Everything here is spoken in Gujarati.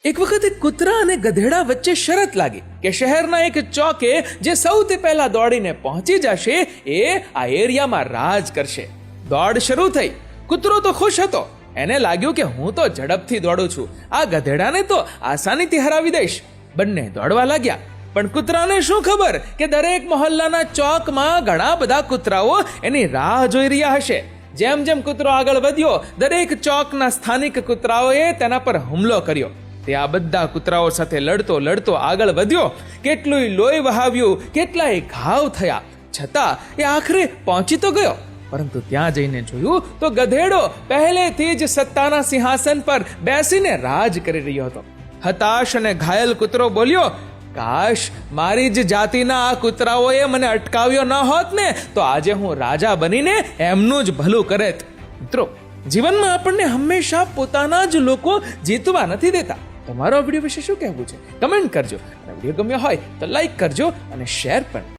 એક વખત એક કૂતરા અને ગધેડા વચ્ચે શરત લાગી કે શહેરના એક ચોકે જે સૌથી પહેલા દોડીને પહોંચી જશે એ આ એરિયામાં રાજ કરશે. દોડ શરૂ થઈ. કૂતરો તો ખુશ હતો. એને લાગ્યું કે હું તો ઝડપથી દોડું છું, આ ગધેડાને તો આસાનીથી હરાવી દઈશ. બંને દોડવા લાગ્યા. પણ કૂતરાને શું ખબર કે દરેક મહોલ્લાના ચોકમાં ઘણા બધા કૂતરાઓ એની રાહ જોઈ રહ્યા હશે. જેમ જેમ કૂતરો આગળ વધ્યો, દરેક ચોકના સ્થાનિક કૂતરાઓએ તેના પર હુમલો કર્યો. તે આ બધા કૂતરાઓ સાથે લડતો લડતો આગળ વધ્યો. કેટલુંય લોહી વહાવ્યું, કેટલાય ઘાવ થયા, છતાં એ આખરે પહોંચી તો ગયો. પરંતુ ત્યાં જઈને જોયું તો ગધેડો પહેલેથી જ સત્તાના સિંહાસન પર બેસીને રાજ કરી રહ્યો હતો. હતાશ અને ઘાયલ કૂતરો બોલ્યો, કાશ મારી જ જાતિના આ કૂતરાઓએ મને અટકાવ્યો ન હોત ને તો આજે હું રાજા બનીને એમનું જ ભલું કરેત. મિત્રો, જીવનમાં આપણને હંમેશા પોતાના જ લોકો જીતવા નથી દેતા. તમારો વિડીયો વિશે શું કહેવું છે? કમેન્ટ કરજો. અને વિડીયો ગમ્યો હોય તો લાઈક કરજો અને શેર પણ.